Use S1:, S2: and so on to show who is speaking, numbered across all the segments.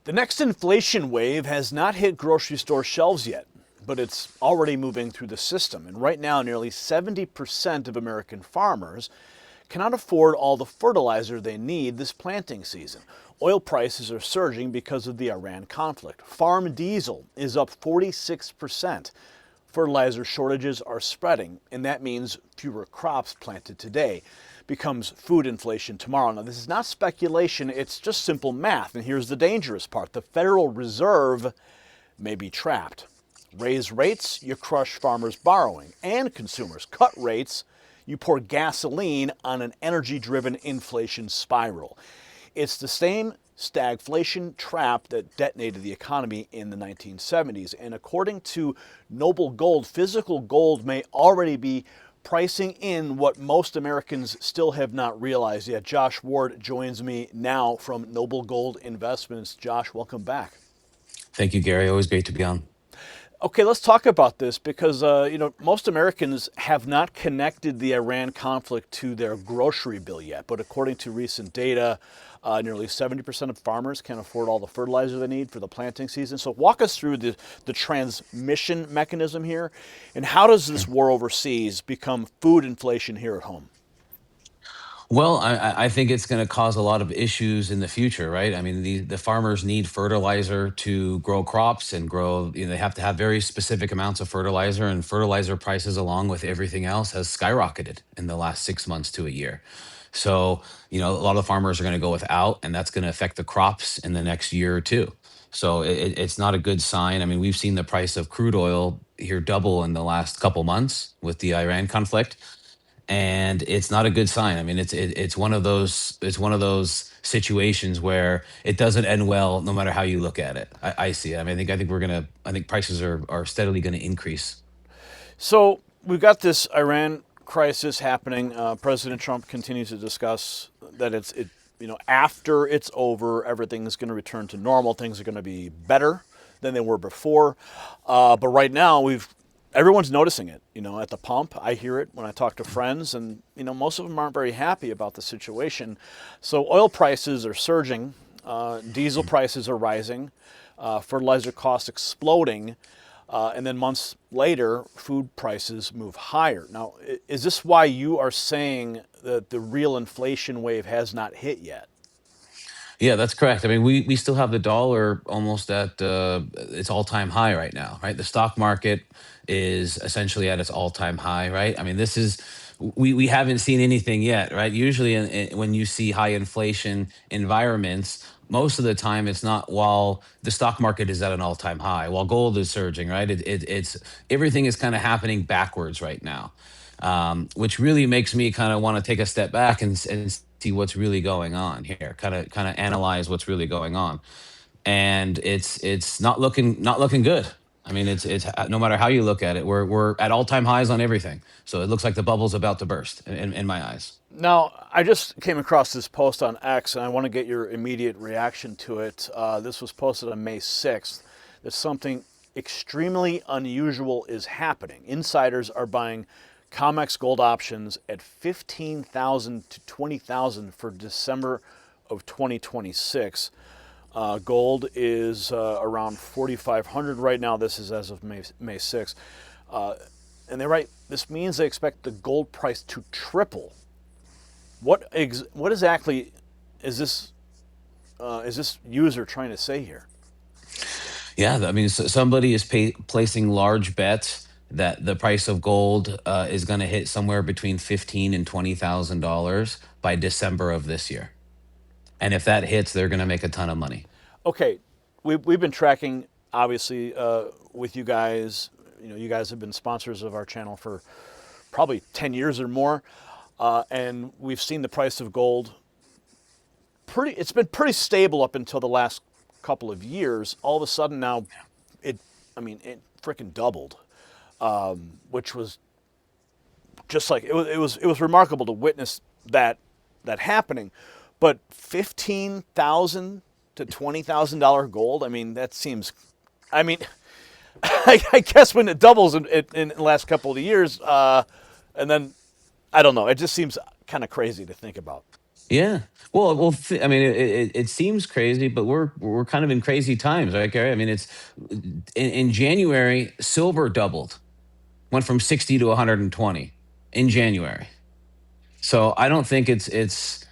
S1: The next inflation wave has not hit grocery store shelves yet, but it's already moving through the system. And right now, nearly 70% of American farmers cannot afford all the fertilizer they need this planting season. Oil prices are surging because of the Iran conflict. Farm diesel is up 46%. Fertilizer shortages are spreading, and that means fewer crops planted today becomes food inflation tomorrow. Now, this is not speculation, it's just simple math. And here's the dangerous part. The Federal Reserve may be trapped. Raise rates, you crush farmers' borrowing and consumers. Cut rates, you pour gasoline on an energy-driven inflation spiral. It's the same stagflation trap that detonated the economy in the 1970s. And according to Noble Gold, physical gold may already be pricing in what most Americans still have not realized yet. Josh Ward joins me now from Noble Gold Investments. Josh, welcome back.
S2: Thank you, Gary. Always great to be on.
S1: Okay, let's talk about this because most Americans have not connected the Iran conflict to their grocery bill yet. But according to recent data, nearly 70% of farmers can't afford all the fertilizer they need for the planting season. So walk us through the transmission mechanism here, and how does this war overseas become food inflation here at home?
S2: Well, I think it's going to cause a lot of issues in the future, right? I mean, the farmers need fertilizer to grow crops and grow, they have to have very specific amounts of fertilizer, and fertilizer prices, along with everything else, has skyrocketed in the last 6 months to a year. So, a lot of farmers are going to go without, and that's going to affect the crops in the next year or two. So it's not a good sign. I mean, we've seen the price of crude oil here double in the last couple months with the Iran conflict, and it's not a good sign. I mean, it's one of those situations where it doesn't end well, no matter how you look at it. I see it. I mean, I think prices are steadily gonna increase.
S1: So we've got this Iran crisis happening. President Trump continues to discuss that after it's over, everything's going to return to normal. Things are going to be better than they were before. But right now, everyone's noticing it. At the pump, I hear it when I talk to friends, and most of them aren't very happy about the situation. So oil prices are surging, diesel prices are rising, fertilizer costs exploding. And then months later, food prices move higher. Now, is this why you are saying that the real inflation wave has not hit yet?
S2: Yeah, that's correct. I mean, we still have the dollar almost at its all-time high right now, right? The stock market is essentially at its all-time high, right? I mean, we haven't seen anything yet, right? Usually, when you see high inflation environments, most of the time it's not while the stock market is at an all-time high, while gold is surging, right? It's everything is kind of happening backwards right now, which really makes me kind of want to take a step back and see what's really going on here. Kind of analyze what's really going on, and it's not looking good. I mean, it's no matter how you look at it, we're at all time highs on everything. So it looks like the bubble's about to burst in my eyes.
S1: Now, I just came across this post on X, and I want to get your immediate reaction to it. This was posted on May 6th. That something extremely unusual is happening. Insiders are buying COMEX gold options at 15,000 to 20,000 for December of 2026. Gold is around 4,500 right now. This is as of May 6th. And they write, this means they expect the gold price to triple. What exactly is this user trying to say here?
S2: Yeah, I mean, somebody is placing large bets that the price of gold is going to hit somewhere between $15,000 and $20,000 by December of this year. And if that hits, they're going to make a ton of money.
S1: Okay, we've been tracking obviously with you guys. You guys have been sponsors of our channel for probably 10 years or more, and we've seen the price of gold it's been pretty stable up until the last couple of years. All of a sudden now, it freaking doubled, which was just like it was remarkable to witness that happening. But 15,000 to $20,000 gold. I mean, that seems. I mean, I guess when it doubles in the last couple of years, and then I don't know. It just seems kind of crazy to think about.
S2: Yeah. Well, I mean, it seems crazy, but we're kind of in crazy times, right, Gary? I mean, it's in January, silver doubled, went from 60 to 120 in January. So I don't think it's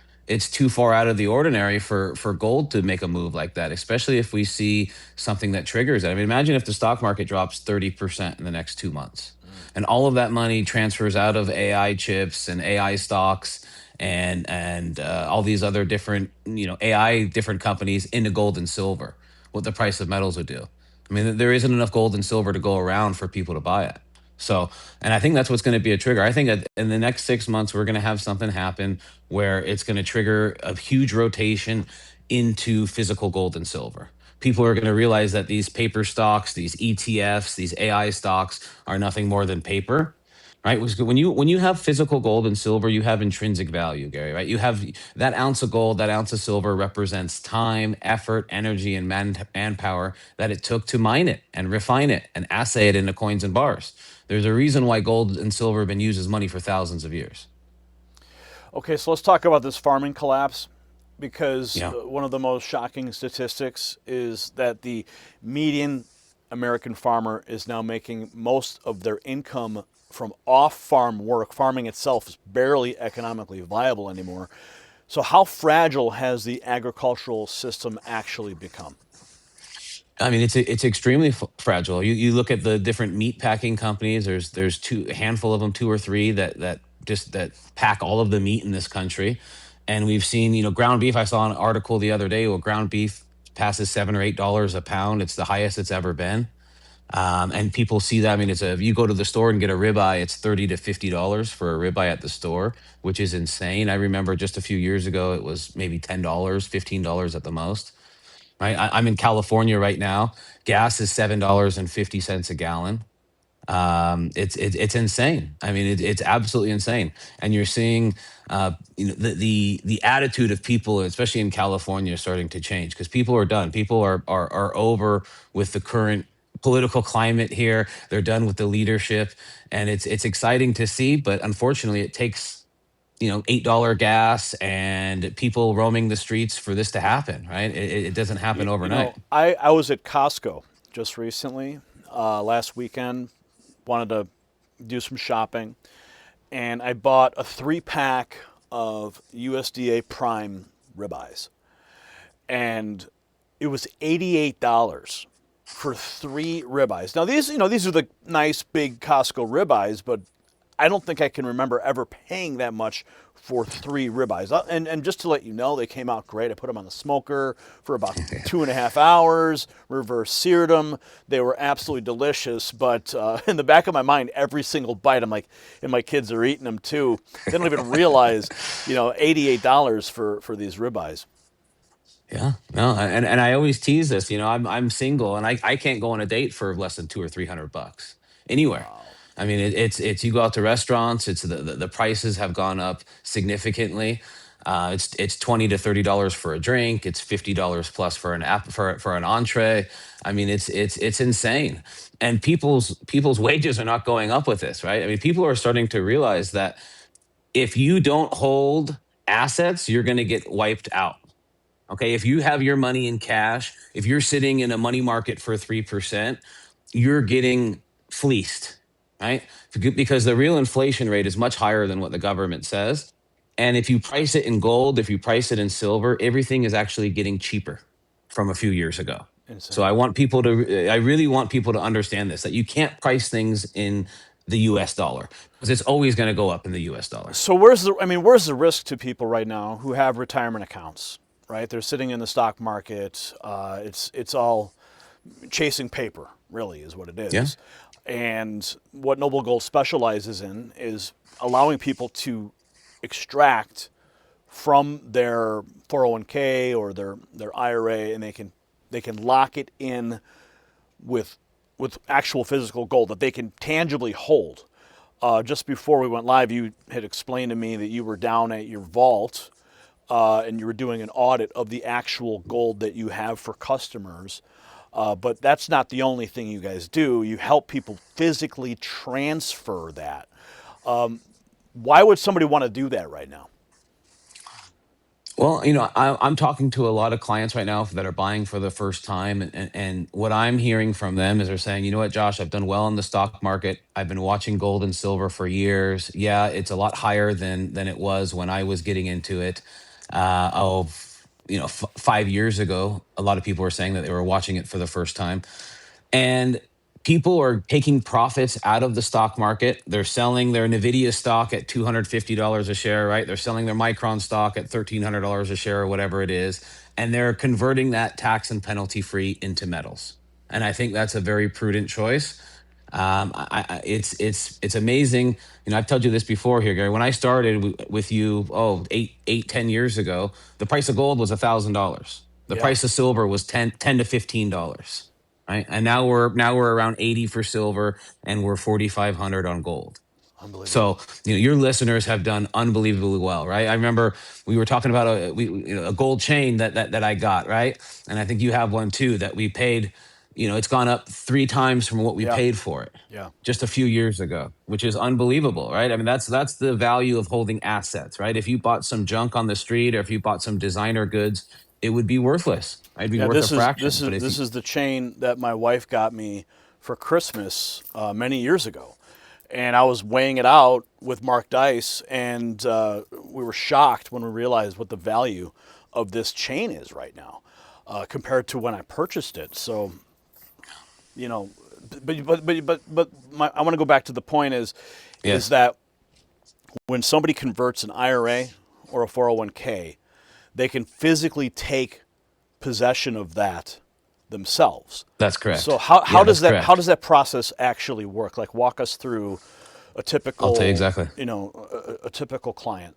S2: too far out of the ordinary for gold to make a move like that, especially if we see something that triggers it. I mean, imagine if the stock market drops 30% in the next 2 months, and all of that money transfers out of AI chips and AI stocks and all these other different AI different companies into gold and silver. What the price of metals would do. I mean, there isn't enough gold and silver to go around for people to buy it. So, and I think that's what's going to be a trigger. I think that in the next 6 months, we're going to have something happen where it's going to trigger a huge rotation into physical gold and silver. People are going to realize that these paper stocks, these ETFs, these AI stocks are nothing more than paper. Right? When you have physical gold and silver, you have intrinsic value, Gary. Right? You have that ounce of gold, that ounce of silver represents time, effort, energy, and manpower that it took to mine it and refine it and assay it into coins and bars. There's a reason why gold and silver have been used as money for thousands of years.
S1: Okay, so let's talk about this farming collapse because
S2: Yeah.
S1: one of the most shocking statistics is that the median American farmer is now making most of their income from off farm work. Farming itself is barely economically viable anymore. So, how fragile has the agricultural system actually become?
S2: I mean, it's extremely fragile. You look at the different meat packing companies. There's a handful of them, two or three that pack all of the meat in this country, and we've seen ground beef. I saw an article the other day where ground beef passes $7 or $8 a pound. It's the highest it's ever been. And people see that. I mean, if you go to the store and get a ribeye, it's $30 to $50 for a ribeye at the store, which is insane. I remember just a few years ago, it was maybe $10, $15 at the most. Right? I'm in California right now. Gas is $7.50 a gallon. It's insane. I mean, it's absolutely insane. And you're seeing, the attitude of people, especially in California, is starting to change because people are done. People are over with the current political climate here. They're done with the leadership, and it's exciting to see. But unfortunately, it takes $8 gas and people roaming the streets for this to happen. Right? It doesn't happen overnight.
S1: I was at Costco just recently, last weekend, wanted to do some shopping, and I bought a 3 pack of USDA Prime ribeyes, and it was $88 for 3 ribeyes. Now these are the nice big Costco ribeyes, but I don't think I can remember ever paying that much for 3 ribeyes. And just to let you know, they came out great. I put them on the smoker for about 2.5 hours, reverse seared them. They were absolutely delicious. But in the back of my mind, every single bite, I'm like, and my kids are eating them too. They don't even realize, $88 for these ribeyes.
S2: Yeah, no, and I always tease this. I'm single, and I can't go on a date for less than 200 or 300 bucks anywhere.
S1: Wow.
S2: I mean, it's you go out to restaurants. It's the prices have gone up significantly. It's $20 to $30 for a drink. It's $50 plus for an entree. I mean, it's insane, and people's wages are not going up with this, right? I mean, people are starting to realize that if you don't hold assets, you're going to get wiped out. Okay. If you have your money in cash, if you're sitting in a money market for 3%, you're getting fleeced, right? Because the real inflation rate is much higher than what the government says. And if you price it in gold, if you price it in silver, everything is actually getting cheaper from a few years ago. So
S1: Insane.
S2: I really want people to understand this, that you can't price things in the US dollar because it's always going to go up in the US dollar.
S1: So where's the risk to people right now who have retirement accounts, right? They're sitting in the stock market. It's all chasing paper, really, is what it
S2: Yeah.
S1: is. And what Noble Gold specializes in is allowing people to extract from their 401k or their IRA, and they can lock it in with actual physical gold that they can tangibly hold. Just before we went live, you had explained to me that you were down at your vault, and you were doing an audit of the actual gold that you have for customers. But that's not the only thing you guys do. You help people physically transfer that. Why would somebody want to do that right now?
S2: Well, I'm talking to a lot of clients right now that are buying for the first time, and what I'm hearing from them is they're saying, you know what, Josh, I've done well in the stock market. I've been watching gold and silver for years. Yeah, it's a lot higher than it was when I was getting into it. Of 5 years ago, a lot of people were saying that they were watching it for the first time, and people are taking profits out of the stock market. They're selling their Nvidia stock at $250 a share, right? They're selling their Micron stock at $1,300 a share or whatever it is, and they're converting that tax and penalty free into metals. And I think that's a very prudent choice. It's amazing. I've told you this before here, Gary. When I started with you, 10 years ago, the price of gold was $1,000. The
S1: Yeah,
S2: price of silver was ten to $15, right? And now we're around 80 for silver, and we're 4,500 on gold.
S1: unbelievable.
S2: So, your listeners have done unbelievably well, right? I remember we were talking about a gold chain that I got, right? And I think you have one too that we paid. It's gone up 3 times from what we
S1: Yeah,
S2: paid for it
S1: yeah.
S2: just a few years ago, which is unbelievable, right? I mean, that's the value of holding assets, right? If you bought some junk on the street or if you bought some designer goods, it would be worthless. It'd be
S1: Yeah,
S2: worth a
S1: this is this
S2: fraction.
S1: is
S2: But if you,
S1: this is the chain that my wife got me for Christmas many years ago, and I was weighing it out with Mark Dice, and we were shocked when we realized what the value of this chain is right now compared to when I purchased it. So, you know, I want to go back to the point is
S2: yes,
S1: that when somebody converts an IRA or a 401k, they can physically take possession of that themselves.
S2: that's
S1: So
S2: correct.
S1: how
S2: Yeah, that's
S1: does how
S2: correct.
S1: does that process actually work? Like walk us through a
S2: I'll tell you
S1: typical,
S2: exactly.
S1: a typical client.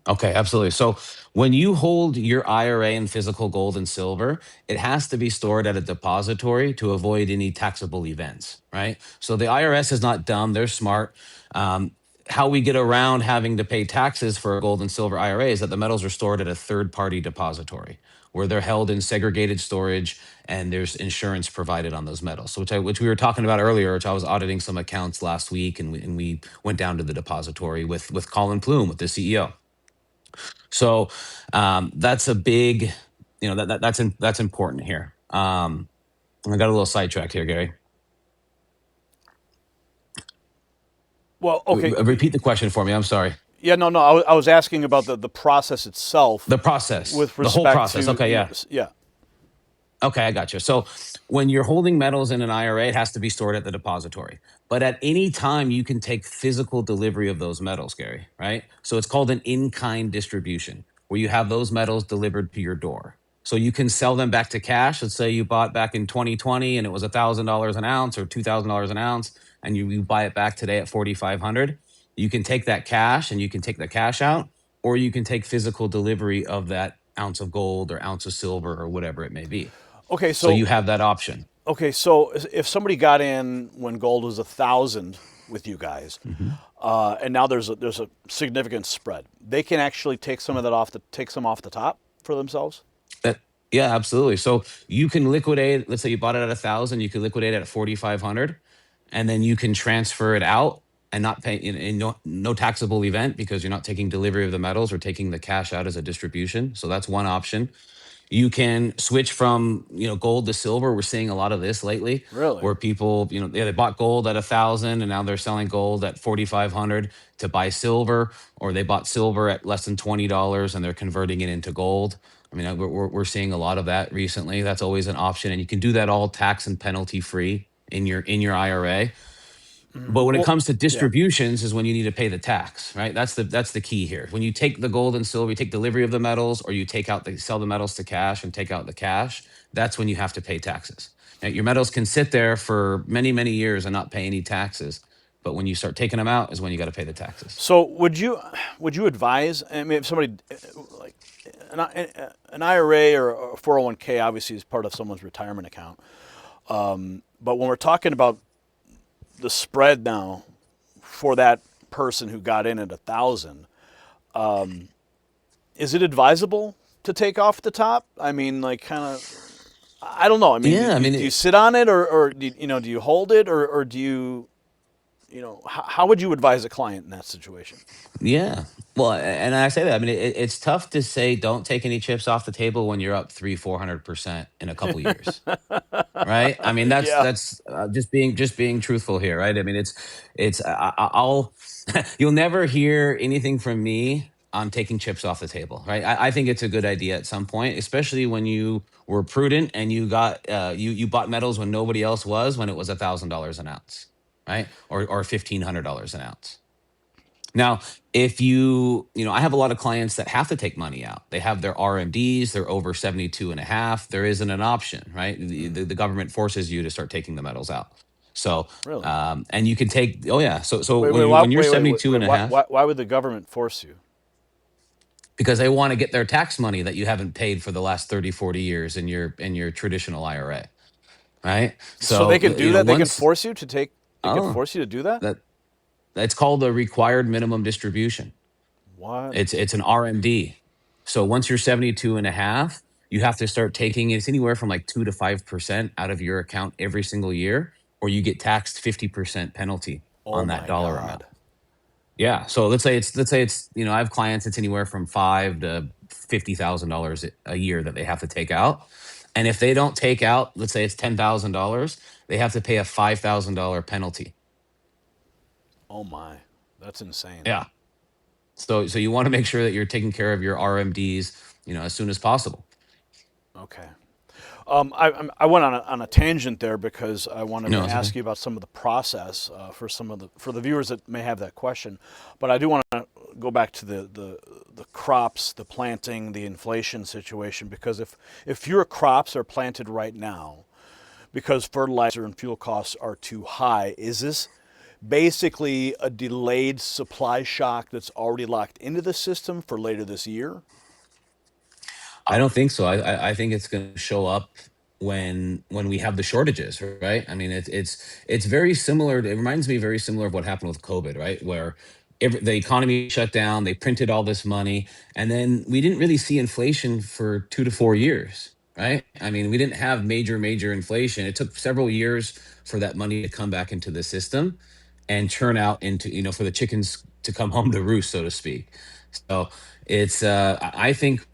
S2: Okay, absolutely. So when you hold your IRA in physical gold and silver, it has to be stored at a depository to avoid any taxable events, right? So the IRS is not dumb, they're smart. How we get around having to pay taxes for a gold and silver IRA is that the metals are stored at a third party depository where they're held in segregated storage, and there's insurance provided on those metals. So which we were talking about earlier, which I was auditing some accounts last week, and we went down to the depository with Colin Plume, with the CEO. So that's a big, that's important here. I got a little sidetracked here, Gary.
S1: Well, okay,
S2: Repeat the question for me. I'm sorry.
S1: yeah, no, no, I was asking about the process itself
S2: The process,
S1: with
S2: the whole
S1: respect
S2: process.
S1: to,
S2: Okay, yeah.
S1: yeah,
S2: Okay, I got you. So when you're holding metals in an IRA, it has to be stored at the depository. But at any time, you can take physical delivery of those metals, Gary, right? So it's called an in kind distribution, where you have those metals delivered to your door. So you can sell them back to cash. Let's say you bought back in 2020 and it was $1,000 an ounce or $2,000 an ounce, and you buy it back today at 4,500. You can take that cash and you can take the cash out, or you can take physical delivery of that ounce of gold or ounce of silver or whatever it may be.
S1: okay,
S2: So you
S1: so
S2: have that option.
S1: if somebody got in when gold was 1,000 with you guys,
S2: Mhm.
S1: and now there's a significant spread, they can actually take some off the top for themselves.
S2: That yeah, absolutely. So you can liquidate. Let's say you bought it at 1,000, you can liquidate it at 4,500, and then you can transfer it out and not pay in no taxable event because you're not taking delivery of the metals or taking the cash out as a distribution. So that's one option. You can switch from gold to silver. We're seeing a lot of this lately,
S1: Really?
S2: where people they bought gold at 1,000 and now they're selling gold at 4,500 to buy silver, or they bought silver at less than $20 and they're converting it into gold. I mean, we're seeing a lot of that recently. That's always an option, and you can do that all tax and penalty free in your IRA. But when it
S1: Well,
S2: comes to
S1: yeah.
S2: distributions is when you need to pay the tax, right? That's the key here. When you take the gold and silver, you take delivery of the metals, or you sell the metals to cash and take out the cash, that's when you have to pay taxes. Now, your metals can sit there for many, many years and not pay any taxes. But when you start taking them out is when you got to pay the taxes.
S1: So would you advise? I mean, if somebody like an IRA or a 401k obviously is part of someone's retirement account, but when we're talking about the spread now for that person who got in at 1,000, is it advisable to take off the top? I mean, like kind of, I don't know. I mean,
S2: Yeah, I mean,
S1: do you sit on it, or do you hold it, or do you how would you advise a client in that situation?
S2: Yeah. Well, and I say that. I mean, it's tough to say don't take any chips off the table when you're up 300-400% in a couple years, right? I mean,
S1: Yeah.
S2: that's just being truthful here, right? I mean, I'll you'll never hear anything from me on taking chips off the table, right? I think it's a good idea at some point, especially when you were prudent and you bought metals when nobody else was, when it was $1,000 an ounce, right? Or $1,500 an ounce. Now, if I have a lot of clients that have to take money out. They have their RMDs, they're over 72 and a half. There isn't an option, right? The government forces you to start taking the metals out. So,
S1: Really?
S2: and you can take, oh yeah. So
S1: Wait,
S2: when
S1: wait,
S2: you
S1: why,
S2: when you're
S1: wait, wait, wait,
S2: 72
S1: wait.
S2: and a
S1: Why,
S2: half,
S1: why, why would the government force you?
S2: because they want to get their tax money that you haven't paid for the last 30, 40 years in your traditional IRA, right?
S1: So they
S2: So,
S1: can do that? They can
S2: once,
S1: force you to take, they could
S2: oh,
S1: force you to do that?
S2: that that's called a required minimum distribution.
S1: What?
S2: It's an RMD. So once you're 72 and a half, you have to start taking it's anywhere from like 2 to 5% out of your account every single year, or you get taxed 50% penalty
S1: Oh
S2: on that
S1: my
S2: dollar amount.
S1: God.
S2: Yeah. So let's say it's I have clients it's anywhere from five to $50,000 a year that they have to take out. And if they don't take out, let's say it's $10,000, they have to pay a $5,000 penalty.
S1: Oh my. That's insane.
S2: Yeah. So you want to make sure that you're taking care of your RMDs, as soon as possible.
S1: Okay. I went on a tangent there because I wanted
S2: No,
S1: to
S2: it's okay.
S1: ask you about some of the process for the viewers that may have that question, but I do want to go back to the crops, the planting, the inflation situation, because if fewer crops are planted right now because fertilizer and fuel costs are too high, is this basically a delayed supply shock that's already locked into the system for later this year?
S2: I don't think so. I think it's going to show up when we have the shortages, right? I mean, it's very similar. It reminds me very similar of what happened with COVID, right? Where the economy shut down, they printed all this money, and then we didn't really see inflation for 2 to 4 years, right? I mean, we didn't have major inflation. It took several years for that money to come back into the system and churn out into, for the chickens to come home to roost, so to speak. So I think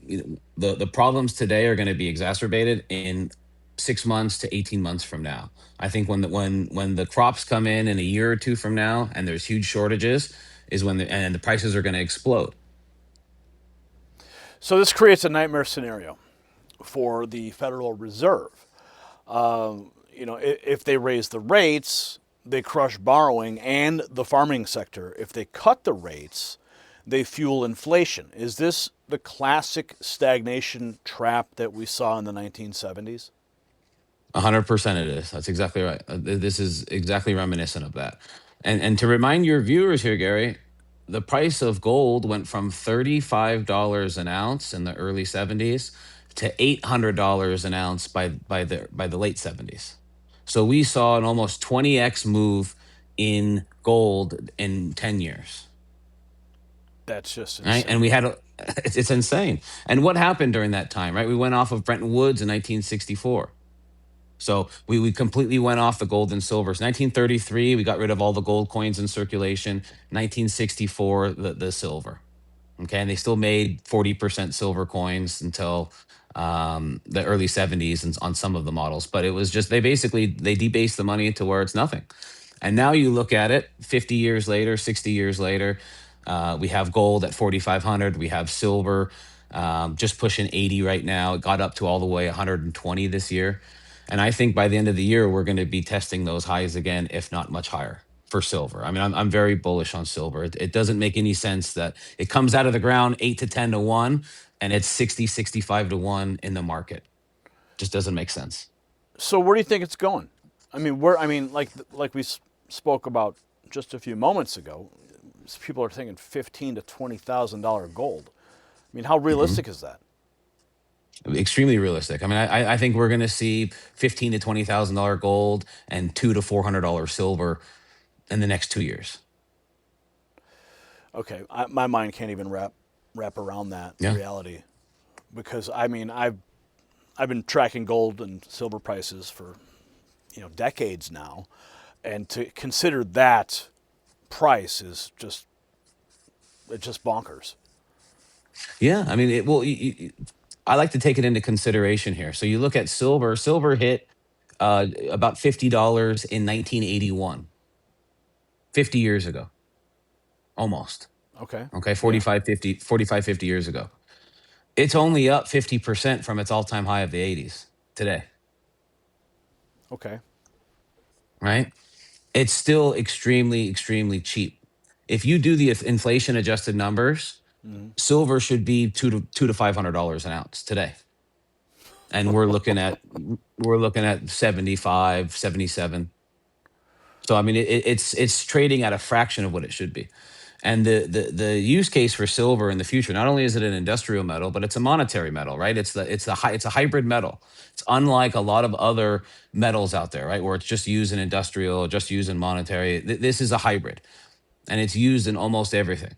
S2: the problems today are going to be exacerbated in 6 months to 18 months from now. I think when the crops come in a year or two from now and there's huge shortages is when the prices are going to explode.
S1: So this creates a nightmare scenario for the Federal Reserve. If they raise the rates, they crush borrowing and the farming sector. If they cut the rates, they fuel inflation. Is this the classic stagnation trap that we saw in the 1970s?
S2: 100% it is. That's exactly right. This is exactly reminiscent of that. And to remind your viewers here, Gary, the price of gold went from $35 an ounce in the early 70s to $800 an ounce by the late 70s. So we saw an almost 20x move in gold in 10 years,
S1: That's just
S2: right? And we
S1: insane.
S2: had it's insane. And what happened during that time, right? We went off of Bretton Woods in 1964. So we completely went off the gold and silvers. 1933, we got rid of all the gold coins in circulation. 1964, the silver. Okay, and they still made 40% silver coins until the early 70s and on some of the models. But it was just they debased the money to where it's nothing. And now you look at it, 50 years later, 60 years later, we have gold at 4,500. We have silver just pushing 80 right now. It got up to all the way 120 this year. And I think by the end of the year, we're going to be testing those highs again, if not much higher for silver. I mean, I'm very bullish on silver. It doesn't make any sense that it comes out of the ground 8 to 10 to 1 and it's 60, 65 to 1 in the market. Just doesn't make sense.
S1: So where do you think it's going? I mean, where? I mean, like we spoke about just a few moments ago, people are thinking $15,000 to $20,000 gold. I mean, how
S2: Mhm.
S1: realistic is that?
S2: Extremely realistic. I mean, I think we're going to see 15 to $20,000 gold and $200 to $400 silver in the next 2 years.
S1: Okay, my mind can't even wrap around that
S2: Yeah.
S1: reality because I mean I've been tracking gold and silver prices for decades now, and to consider that price is just it's just bonkers.
S2: Yeah, I mean, I like to take it into consideration here. So you look at silver. Silver hit about $50 in 1981, 50 years ago, almost.
S1: Okay.
S2: Okay,
S1: Yeah.
S2: 50 years ago. It's only up 50% from its all-time high of the 80s today,
S1: Okay.
S2: right? It's still extremely, extremely cheap. If you do the inflation adjusted numbers,
S1: Hmm.
S2: silver should be two to $500 an ounce today. And we're looking at 75, 77. So I mean it's trading at a fraction of what it should be. And the use case for silver in the future, not only is it an industrial metal, but it's a monetary metal, right? It's a hybrid metal. It's unlike a lot of other metals out there, right? Where it's just used in industrial, just used in monetary. This is a hybrid, and it's used in almost everything.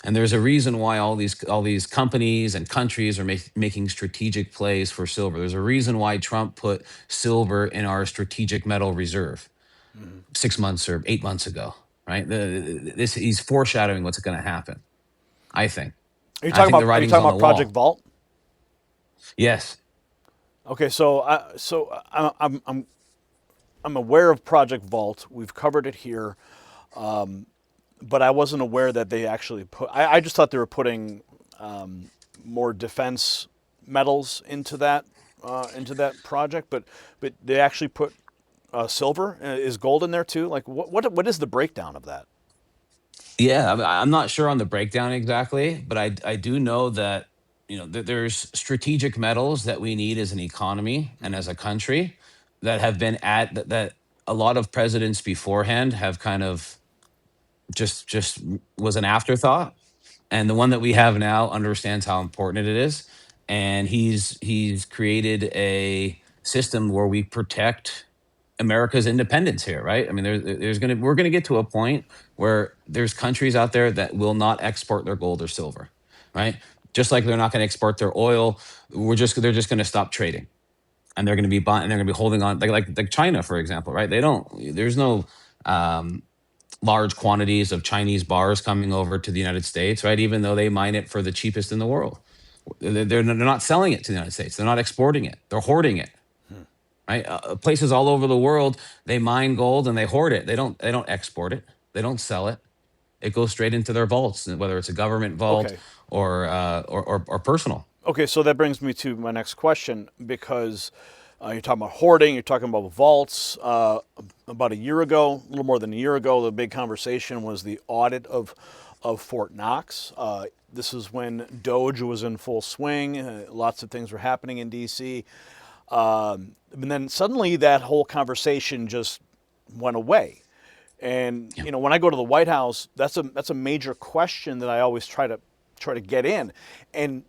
S2: And there's a reason why all these companies and countries are making strategic plays for silver. There's a reason why Trump put silver in our strategic metal reserve
S1: Hmm.
S2: 6 months or 8 months ago, right? This he's foreshadowing what's going to happen. I think. I think the
S1: Are you
S2: writing's
S1: talking
S2: on the
S1: about Project
S2: wall.
S1: Vault?
S2: Yes.
S1: Okay, I'm aware of Project Vault. We've covered it here, but I wasn't aware that they actually put. I just thought they were putting more defense metals into that project, but they actually put silver. Is gold in there too? Like what is the breakdown of that?
S2: Yeah, I'm not sure on the breakdown exactly, but I do know that there's strategic metals that we need as an economy and
S1: Hmm.
S2: as a country that have been that a lot of presidents beforehand have kind of just was an afterthought, and the one that we have now understands how important it is, and he's created a system where we protect America's independence here, right? I mean, we're gonna get to a point where there's countries out there that will not export their gold or silver, right? Just like they're not going to export their oil, they're just going to stop trading, and they're going to be buying, and they're going to be holding on, like China, for example, right? There's no um, large quantities of Chinese bars coming over to the United States, right? Even though they mine it for the cheapest in the world, they're not selling it to the United States. They're not exporting it. They're hoarding it,
S1: Hmm.
S2: right? Places all over the world, they mine gold and they hoard it. They don't export it. They don't sell it. It goes straight into their vaults, whether it's a government vault
S1: Okay.
S2: or personal.
S1: Okay, so that brings me to my next question because you're talking about hoarding, you're talking about vaults. About a year ago, a little more than a year ago, the big conversation was the audit of Fort Knox. This is when Doge was in full swing. Lots of things were happening in D.C. And then suddenly that whole conversation just went away. And
S2: Yeah.
S1: when I go to the White House, that's a major question that I always try to get in. And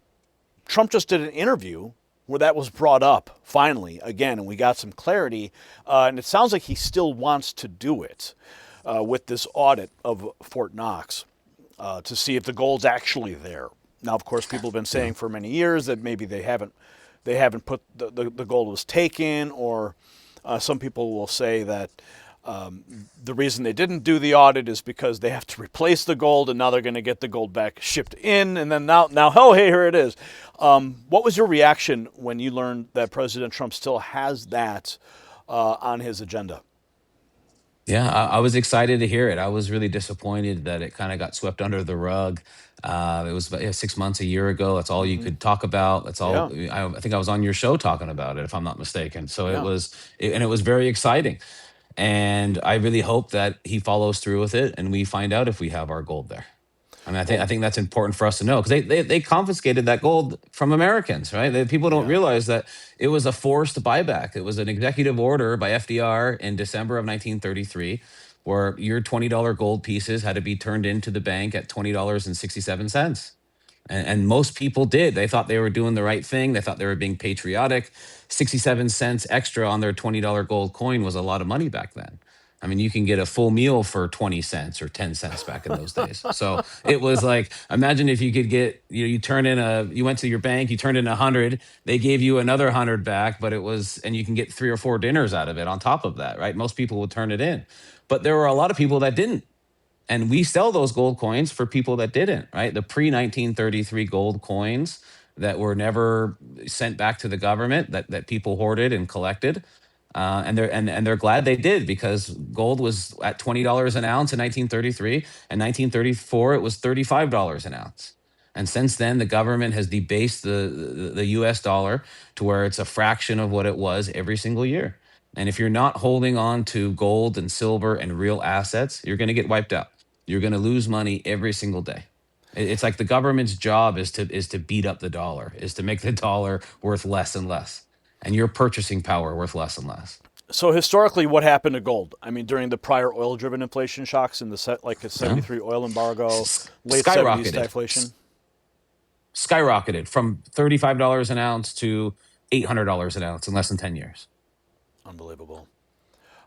S1: Trump just did an interview where that was brought up finally again, and we got some clarity. And it sounds like he still wants to do it with this audit of Fort Knox to see if the gold's actually there. Now, of course, people have been
S2: Yeah.
S1: saying for many years that maybe they haven't put the gold was taken, or some people will say that the reason they didn't do the audit is because they have to replace the gold, and now they're going to get the gold back shipped in, and then now oh hey, here it is. What was your reaction when you learned that President Trump still has that on his agenda?
S2: Yeah, I was excited to hear it. I was really disappointed that it kind of got swept under the rug. It was about, yeah, 6 months, a year ago. That's all you
S1: Hmm.
S2: could talk about. That's all.
S1: Yeah,
S2: I think I was on your show talking about it, if I'm not mistaken. So
S1: yeah.
S2: and it was very exciting. And I really hope that he follows through with it, and we find out if we have our gold there. I mean, I
S1: Well,
S2: think that's important for us to know because they confiscated that gold from Americans, right? People don't
S1: yeah.
S2: realize that it was a forced buyback. It was an executive order by FDR in December of 1933, where your $20 gold pieces had to be turned into the bank at $20.67. And most people did. They thought they were doing the right thing. They thought they were being patriotic. 67 cents extra on their $20 gold coin was a lot of money back then. I mean, you can get a full meal for 20 cents or 10 cents back in those days. So it was like, imagine if you could get, you went to your bank, you turned in 100, they gave you another 100 back, and you can get 3 or 4 dinners out of it on top of that, right? Most people would turn it in. But there were a lot of people that didn't, And we sell those gold coins for people that didn't, right? The pre 1933 gold coins that were never sent back to the government, that people hoarded and collected. And they're glad they did, because gold was at $20 an ounce in 1933. In 1934, it was $35 an ounce. And since then, the government has debased the US dollar to where it's a fraction of what it was every single year. And if you're not holding on to gold and silver and real assets, you're going to get wiped out. You're going to lose money every single day. It's like the government's job is to beat up the dollar, is to make the dollar worth less and less, and your purchasing power worth less and less.
S1: So historically, what happened to gold? I mean, during the prior oil-driven inflation shocks in the like the
S2: Yeah.
S1: '73 oil embargo, late '70s
S2: Skyrocketed,
S1: stagflation.
S2: skyrocketed from $35 an ounce to $800 an ounce in less than 10 years.
S1: Unbelievable.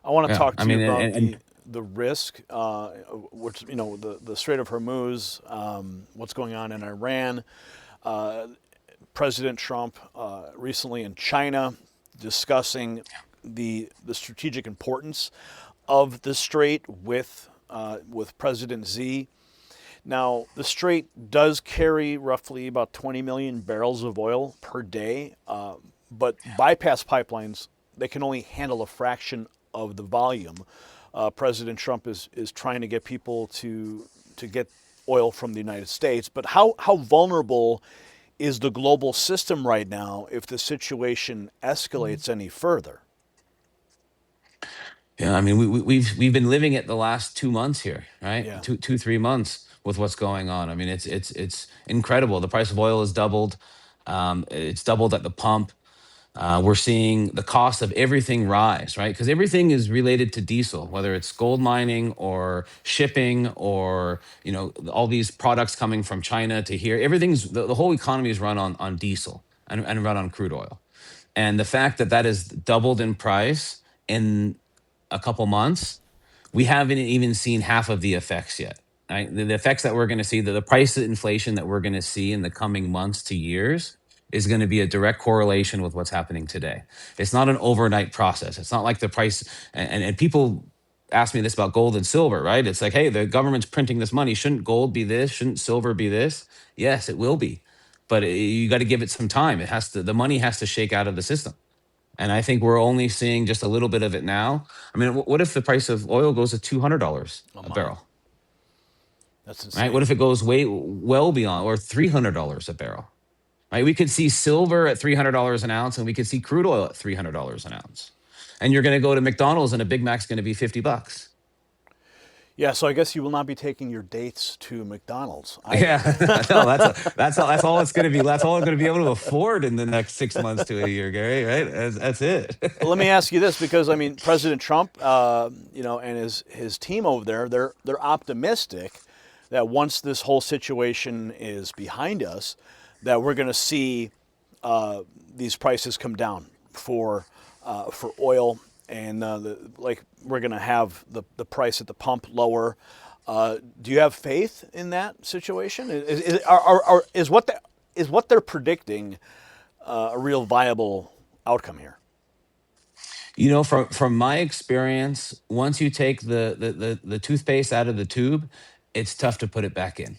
S1: I want to
S2: Yeah,
S1: talk
S2: I
S1: to you
S2: mean,
S1: about
S2: and
S1: the risk, which the Strait of Hormuz, what's going on in Iran. President Trump recently in China discussing the strategic importance of the strait with President Xi. Now, the strait does carry roughly about 20 million barrels of oil per day, but bypass pipelines, they can only handle a fraction of the volume. President Trump is trying to get people to get oil from the United States, but how vulnerable is the global system right now if the situation escalates any further?
S2: yeah, I mean, we've been living it the last 2 months here, right?
S1: Yeah.
S2: 3 months with what's going on. I mean, it's incredible. The price of oil has doubled. It's doubled at the pump. We're seeing the cost of everything rise, right? Because everything is related to diesel, whether it's gold mining or shipping or all these products coming from China to here. Everything's the whole economy is run on diesel and run on crude oil. And the fact that that has doubled in price in a couple months, we haven't even seen half of the effects yet. Right? The effects that we're going to see, the price of inflation that we're going to see in the coming months to years, is going to be a direct correlation with what's happening today. It's not an overnight process. It's not like the price, and people ask me this about gold and silver, right? It's like, hey, the government's printing this money. Shouldn't gold be this? Shouldn't silver be this? Yes, it will be. But you got to give it some time. The money has to shake out of the system. And I think we're only seeing just a little bit of it now. I mean, what if the price of oil goes to $200
S1: Oh
S2: a
S1: my,
S2: barrel,
S1: that's
S2: right? What
S1: insane.
S2: if it goes way well beyond, or $300 a barrel, right? We could see silver at $300 an ounce, and we could see crude oil at $300 an ounce. And you're going to go to McDonald's, and a Big Mac's going to be $50.
S1: Yeah, so I guess you will not be taking your dates to McDonald's either.
S2: Yeah, no, that's all it's going to be. That's all I'm going to be able to afford in the next 6 months to a year, Gary. Right? That's it.
S1: Well, let me ask you this, because I mean, President Trump, and his team over there, they're optimistic that once this whole situation is behind us, that we're going to see these prices come down for oil, and like we're going to have the price at the pump lower. Do you have faith in that situation? Is what they're predicting a real viable outcome here?
S2: From my experience, once you take the toothpaste out of the tube, it's tough to put it back in.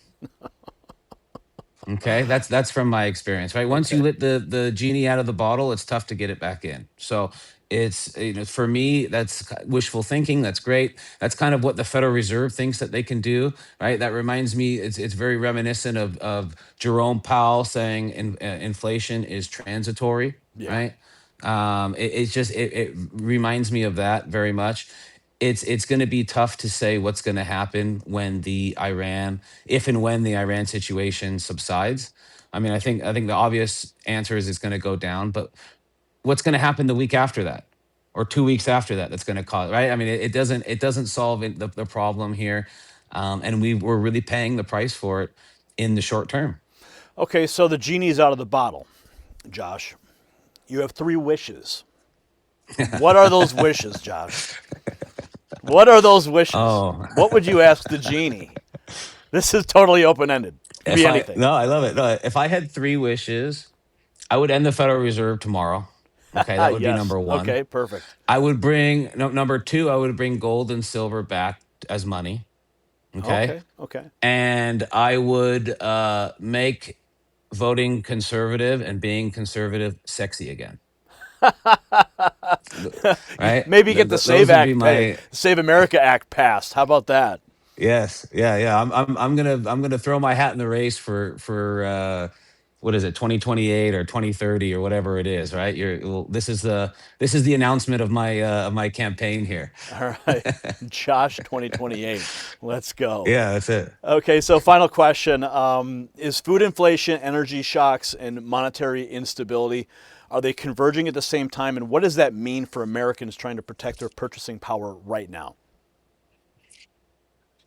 S2: Okay, that's from my experience, right? Once you
S1: Okay.
S2: let the genie out of the bottle, it's tough to get it back in. So it's for me, that's wishful thinking. That's great. That's kind of what the Federal Reserve thinks that they can do, right? That reminds me, it's very reminiscent of Jerome Powell saying inflation is transitory,
S1: Yeah.
S2: right? It reminds me of that very much. It's going to be tough to say what's going to happen when the Iran, if and when the Iran situation subsides. I mean, I think the obvious answer is it's going to go down, but what's going to happen the week after that, or 2 weeks after that? That's going to cause, right. I mean, it doesn't solve the problem here, and we're really paying the price for it in the short term.
S1: Okay, so the genie's out of the bottle, Josh. You have three wishes. What are those wishes, Josh? What are those wishes?
S2: Oh,
S1: What would you ask the genie? This is totally open ended. Could be
S2: if I
S1: anything.
S2: no, I love it. No, if I had three wishes, I would end the Federal Reserve tomorrow. Okay, that would be
S1: Yes.
S2: number one.
S1: Okay, perfect.
S2: I would bring no, number two. I would bring gold and silver back as money. Okay.
S1: Okay. Okay.
S2: And I would make voting conservative and being conservative sexy again. Right?
S1: Maybe get the
S2: Those would be my
S1: Save America Act passed. How about that?
S2: yes, yeah, yeah. I'm gonna throw my hat in the race for what is it, 2028 or 2030 or whatever it is, right? Well, this is the announcement of my campaign here.
S1: All right. Josh 2028. Let's go.
S2: Yeah, that's it.
S1: Okay, so final question. Is food inflation, energy shocks, and monetary instability, are they converging at the same time? And what does that mean for Americans trying to protect their purchasing power right now?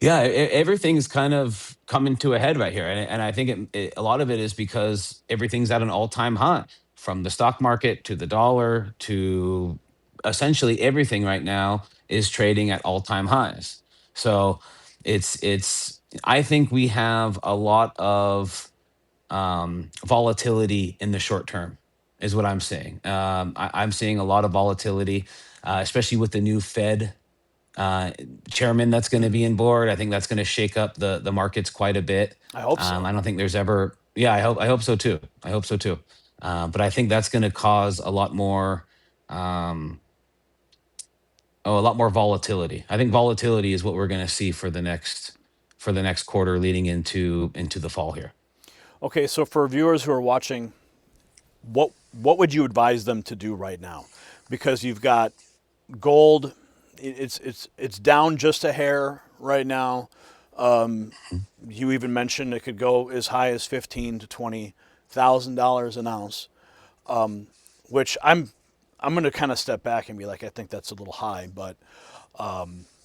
S2: Yeah, everything's kind of coming to a head right here, and I think a lot of it is because everything's at an all-time high, from the stock market to the dollar to essentially everything right now is trading at all-time highs. So it's I think we have a lot of volatility in the short term, is what I'm seeing. I'm seeing a lot of volatility, especially with the new Fed uh, chairman that's going to be
S1: Hmm.
S2: in board. I think that's going to shake up the markets quite a bit.
S1: I hope so.
S2: I don't think there's ever. Yeah, I hope so too. I hope so too. But I think that's going to cause a lot more. Um, a lot more volatility. I think volatility is what we're going to see for the next quarter leading into the fall here.
S1: Okay, so for viewers who are watching, what would you advise them to do right now? Because you've got gold, it's down just a hair right now. You even mentioned it could go as high as $15,000 to $20,000 an ounce, which I'm going to kind of step back and be like, I think that's a little high, but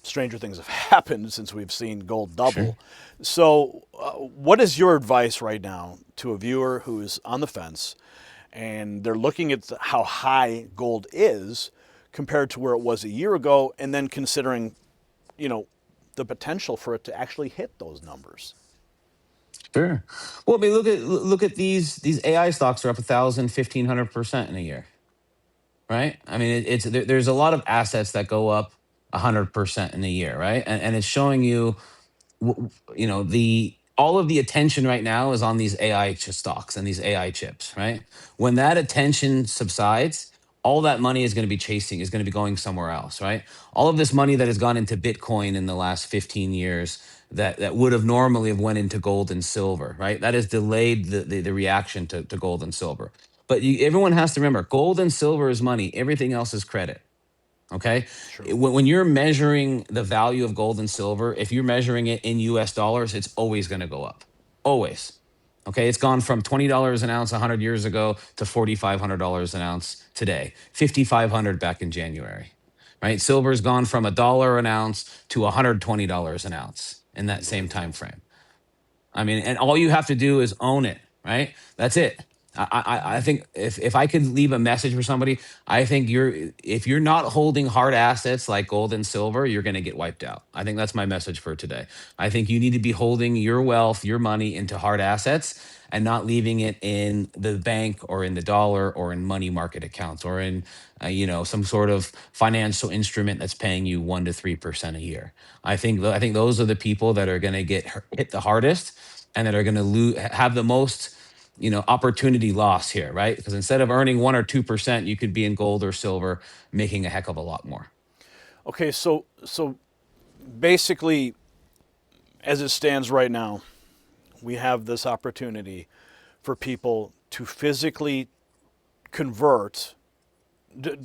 S1: stranger things have happened since we've seen gold
S2: Sure.
S1: double. So, what is your advice right now to a viewer who is on the fence and they're looking at how high gold is compared to where it was a year ago, and then considering, you know, the potential for it to actually hit those numbers?
S2: Sure. Well, I mean, look at these AI stocks are up 1,000, 1,500% in a year, right? I mean, there's a lot of assets that go up 100% in a year, right? And it's showing you, the all of the attention right now is on these AI stocks and these AI chips, right? When that attention subsides, all that money is going to be going somewhere else, right? All of this money that has gone into Bitcoin in the last 15 years that would have normally have went into gold and silver, right? That has delayed the reaction to gold and silver. But everyone has to remember, gold and silver is money. Everything else is credit. Okay.
S1: True.
S2: When you're measuring the value of gold and silver, if you're measuring it in US dollars, it's always going to go up. Always. Okay. It's gone from $20 an ounce 100 years ago to $4,500 an ounce today, 5,500 back in January. Right. Silver's gone from a dollar an ounce to $120 an ounce in that same time
S1: Unbelievable.
S2: frame. I mean, and all you have to do is own it, right? That's it. I think if I could leave a message for somebody, I think if you're not holding hard assets like gold and silver, you're going to get wiped out. I think that's my message for today. I think you need to be holding your wealth, your money into hard assets and not leaving it in the bank or in the dollar or in money market accounts or in some sort of financial instrument that's paying you 1 to 3% a year. I think those are the people that are going to get hit the hardest and that are going to have the most opportunity loss here, right? Because instead of earning 1 or 2%, you could be in gold or silver making a heck of a lot more.
S1: Okay, so basically, as it stands right now, we have this opportunity for people to physically convert.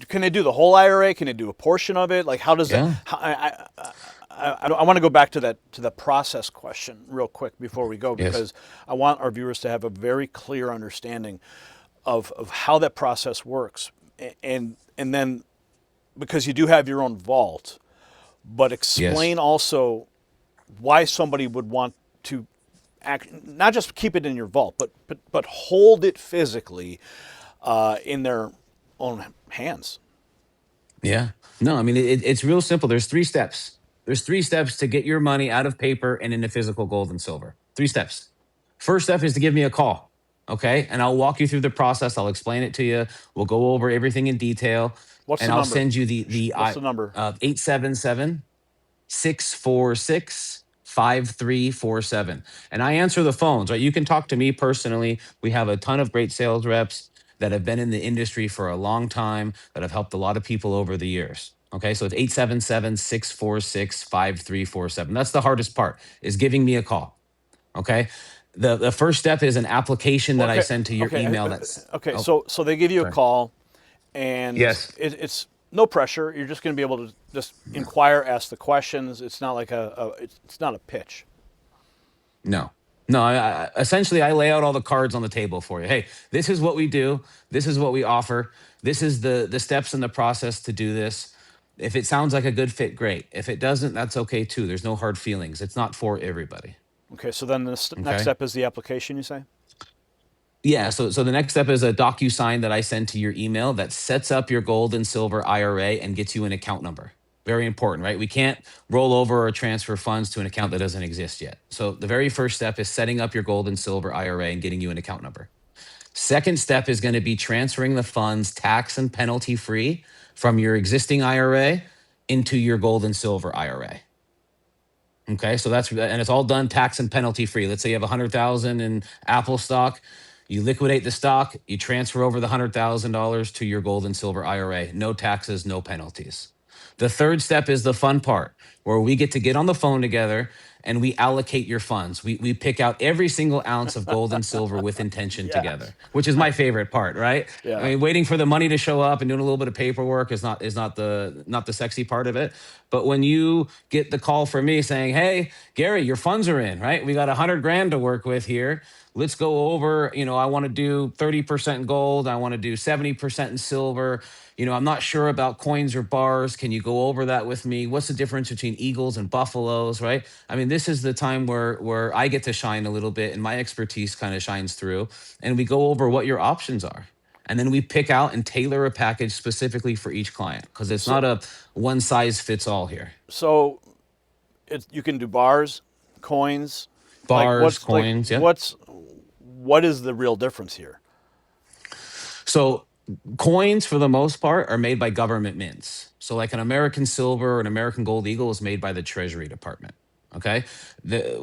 S1: Can they do the whole IRA? Can they do a portion of it? Like, how does that?
S2: Yeah.
S1: I want to go back to that process question real quick before we go,
S2: Yes.
S1: because I want our viewers to have a very clear understanding of how that process works, and then, because you do have your own vault, but
S2: Yes.
S1: explain also why somebody would want to not just keep it in your vault, but hold it physically in their own hands.
S2: Yeah. No, I mean, it's real simple. There's 3 steps. There's 3 steps to get your money out of paper and into physical gold and silver. 3 steps. First step is to give me a call. Okay. And I'll walk you through the process. I'll explain it to you. We'll go over everything in detail.
S1: What's
S2: And
S1: the
S2: I'll
S1: number?
S2: send you the
S1: What's the number?
S2: 877 646 5347. And I answer the phones, right? You can talk to me personally. We have a ton of great sales reps that have been in the industry for a long time that have helped a lot of people over the years. Okay, so it's 877-646-5347. That's the hardest part, is giving me a call. Okay. The first step is an application that I
S1: Okay,
S2: send to your
S1: okay,
S2: email that's
S1: okay.
S2: oh
S1: So they give you a
S2: sorry.
S1: call, and
S2: Yes.
S1: it's no pressure. You're just going to be able to just inquire, ask the questions. It's not like it's not a pitch.
S2: No. No, essentially I lay out all the cards on the table for you. Hey, this is what we do. This is what we offer. This is the steps in the process to do this. If it sounds like a good fit, great. If it doesn't, that's okay too. There's no hard feelings. It's not for everybody.
S1: Okay, so then the next
S2: Okay?
S1: step is the application. You say?
S2: Yeah, so the next step is a DocuSign that I send to your email that sets up your gold and silver IRA and gets you an account number. Very important, right? We can't roll over or transfer funds to an account that doesn't exist yet. So the very first step is setting up your gold and silver IRA and getting you an account number. Second step is going to be transferring the funds tax and penalty free from your existing IRA into your gold and silver IRA. Okay, so and it's all done tax and penalty free. Let's say you have 100,000 in Apple stock, you liquidate the stock, you transfer over the $100,000 to your gold and silver IRA. No taxes, no penalties. The third step is the fun part, where we get to get on the phone together and we allocate your funds. We pick out every single ounce of gold and silver with intention
S1: Yes.
S2: together, which is my favorite part, right? I
S1: Yeah.
S2: mean, waiting for the money to show up and doing a little bit of paperwork is not the sexy part of it. But when you get the call from me saying, "Hey, Gary, your funds are in, right? We got 100 grand to work with here. Let's go over. I want to do 30% gold. I want to do 70% in silver. I'm not sure about coins or bars. Can you go over that with me? What's the difference between eagles and buffaloes, right? I mean, this is the time where I get to shine a little bit and my expertise kind of shines through, and we go over what your options are. And then we pick out and tailor a package specifically for each client, because it's
S1: So
S2: not a one size fits all here.
S1: so you can do bars, coins. Like
S2: Bars, coins, yeah.
S1: what is the real difference here?
S2: So coins for the most part are made by government mints. So like an American silver or an American gold eagle is made by the Treasury Department. Okay.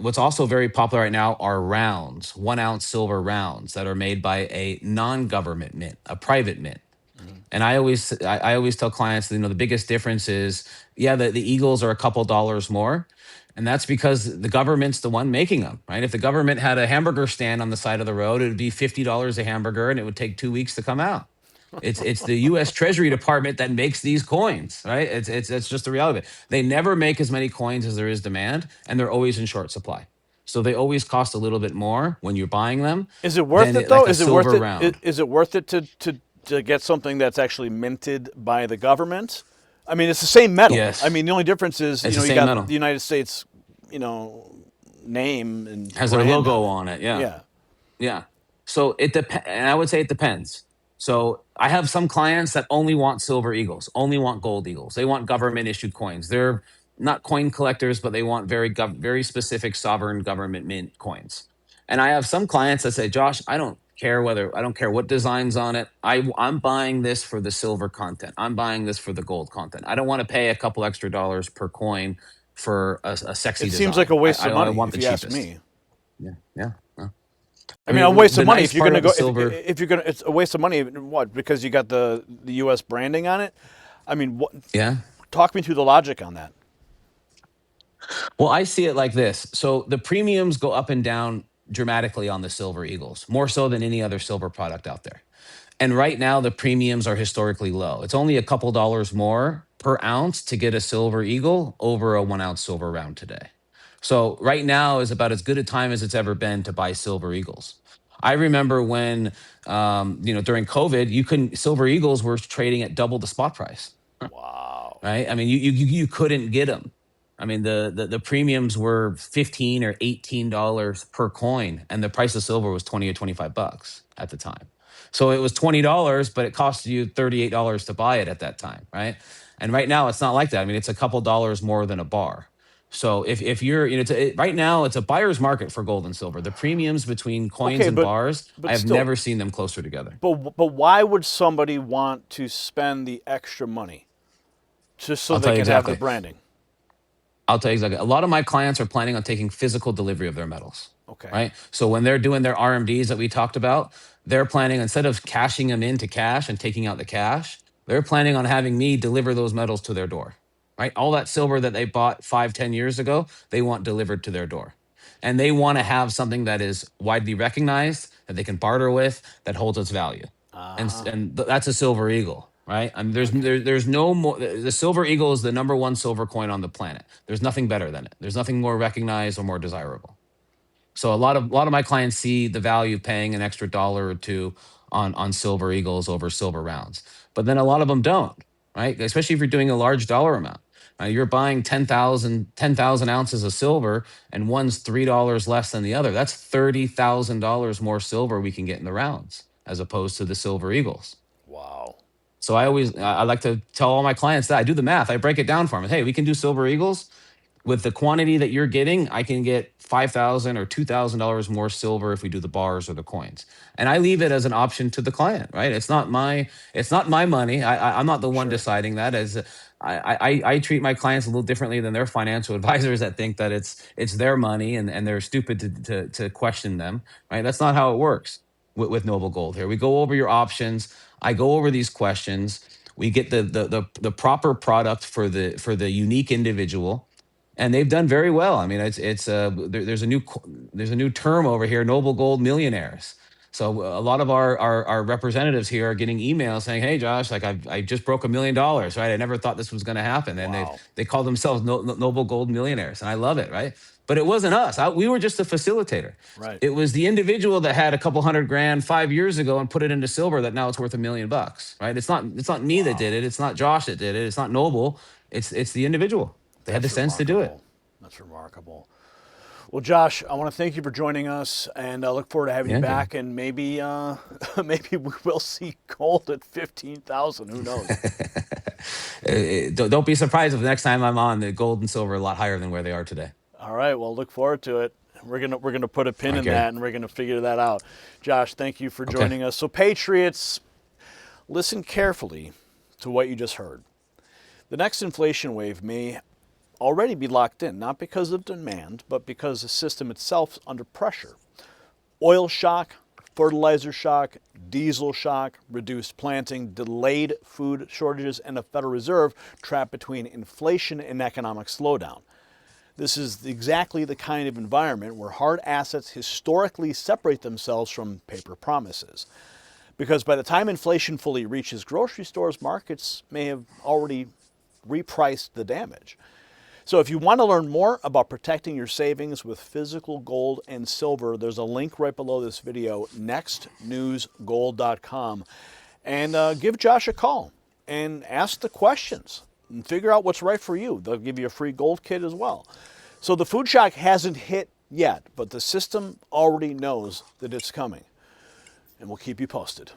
S2: What's also very popular right now are rounds, 1 ounce silver rounds that are made by a non-government mint, a private mint.
S1: Mhm.
S2: And I always tell clients, the biggest difference is, yeah, the Eagles are a couple dollars more. And that's because the government's the one making them, right? If the government had a hamburger stand on the side of the road, it would be $50 a hamburger and it would take 2 weeks to come out. It's the U.S. Treasury Department that makes these coins, right? It's just the reality of it. They never make as many coins as there is demand, and they're always in short supply. So they always cost a little bit more when you're buying them
S1: Is it worth
S2: than
S1: it though?
S2: like a silver round.
S1: Is it worth it to get something that's actually minted by the government? I mean, it's the same metal. I
S2: Yes,
S1: mean, the only difference is
S2: it's the
S1: you
S2: same
S1: got the
S2: metal.
S1: United States, you know, name and
S2: Has their
S1: brand on
S2: logo
S1: it.
S2: on it. Yeah.
S1: Yeah.
S2: Yeah. So it depends, and I would say it depends. So I have some clients that only want silver eagles, only want gold eagles. They want government issued coins. They're not coin collectors, but they want very specific sovereign government mint coins. And I have some clients that say, Josh, I don't care what designs on it. I'm buying this for the silver content. I'm buying this for the gold content. I don't want to pay a couple extra dollars per coin for a sexy
S1: It seems like a
S2: design. I,
S1: waste
S2: I,
S1: of
S2: I
S1: money,
S2: want
S1: if
S2: the
S1: you ask
S2: cheapest.
S1: me.
S2: Yeah. Yeah. Yeah. I
S1: I mean, a
S2: mean,
S1: waste
S2: the
S1: of money
S2: nice
S1: if you're
S2: part
S1: gonna
S2: of the
S1: go
S2: silver,
S1: if you're gonna. It's a waste of money. What? Because you got the U.S. branding on it. I mean, what?
S2: yeah.
S1: Talk me through the logic on that.
S2: Well, I see it like this. So the premiums go up and down dramatically on the silver eagles, more so than any other silver product out there. And right now, the premiums are historically low. It's only a couple dollars more per ounce to get a silver eagle over a 1 ounce silver round today. So right now is about as good a time as it's ever been to buy silver eagles. I remember when, during COVID, you couldn't, silver eagles were trading at double the spot price,
S1: Wow.
S2: right? I mean, you couldn't get them. I mean, the premiums were 15 or $18 per coin, and the price of silver was 20 or 25 bucks at the time. So it was $20, but it cost you $38 to buy it at that time, right? And right now it's not like that. I mean, it's a couple dollars more than a bar. So if you're, right now it's a buyer's market for gold and silver. The premiums between coins
S1: Okay,
S2: and bars, I
S1: but
S2: have
S1: still,
S2: never seen them closer together.
S1: but why would somebody want to spend the extra money just so
S2: I'll
S1: they
S2: tell you
S1: can have the
S2: exactly.
S1: branding?
S2: I'll tell you exactly. A lot of my clients are planning on taking physical delivery of their metals,
S1: Okay.
S2: right? So when they're doing their RMDs that we talked about, they're planning, instead of cashing them into cash and taking out the cash, they're planning on having me deliver those metals to their door, right? All that silver that they bought 5, 10 years ago, they want delivered to their door. And they want to have something that is widely recognized, that they can barter with, that holds its value.
S1: Uh-huh.
S2: That's a silver eagle, right? I mean,
S1: Okay.
S2: there's no more. The silver eagle is the number one silver coin on the planet. There's nothing better than it. There's nothing more recognized or more desirable. So a lot of my clients see the value of paying an extra dollar or two on silver eagles over silver rounds. But then a lot of them don't, right? Especially if you're doing a large dollar amount. You're buying 10,000 ounces of silver, and one's $3 less than the other. That's $30,000 more silver we can get in the rounds, as opposed to the silver eagles.
S1: Wow.
S2: So I like to tell all my clients that I do the math. I break it down for them. Hey, we can do silver eagles with the quantity that you're getting. I can get 5,000 or $2,000 more silver if we do the bars or the coins. And I leave it as an option to the client, right? It's not my money. I'm not the one
S1: Sure.
S2: deciding that. I treat my clients a little differently than their financial advisors that think that it's their money, and they're stupid to question them, right? That's not how it works with Noble Gold here. We go over your options. I go over these questions. We get the proper product for the unique individual, and they've done very well. I mean, there's a new term over here, Noble Gold millionaires. So a lot of our representatives here are getting emails saying, "Hey, Josh, like I just broke $1 million, right? I never thought this was going to happen," and
S1: Wow.
S2: they call themselves Noble Gold millionaires, and I love it, right? But it wasn't us. We were just a facilitator.
S1: Right.
S2: It was the individual that had a couple hundred grand 5 years ago and put it into silver that now it's worth $1 million, right? It's not me that did
S1: Wow.
S2: it. It's not Josh that did it. It's not Noble. It's the individual. They had the
S1: That's
S2: sense to do it.
S1: remarkable. That's remarkable. Well, Josh, I want to thank you for joining us, and I look forward to having you
S2: Yeah, Jay.
S1: back. And maybe, maybe we will see gold at 15,000. Who knows?
S2: Don't be surprised if the next time I'm on, the gold and silver are a lot higher than where they are today.
S1: All right. Well, look forward to it. We're gonna put a
S2: All
S1: pin
S2: right,
S1: in
S2: Gary.
S1: that, and we're gonna figure that out. Josh, thank you for
S2: Okay.
S1: joining us. So, Patriots, listen carefully to what you just heard. The next inflation wave may already be locked in, not because of demand, but because the system itself is under pressure. Oil shock, fertilizer shock, diesel shock, reduced planting, delayed food shortages, and a Federal Reserve trapped between inflation and economic slowdown. This is exactly the kind of environment where hard assets historically separate themselves from paper promises. Because by the time inflation fully reaches grocery stores, markets may have already repriced the damage. So if you want to learn more about protecting your savings with physical gold and silver, there's a link right below this video, nextnewsgold.com. And give Josh a call and ask the questions and figure out what's right for you. They'll give you a free gold kit as well. So the food shock hasn't hit yet, but the system already knows that it's coming. And we'll keep you posted.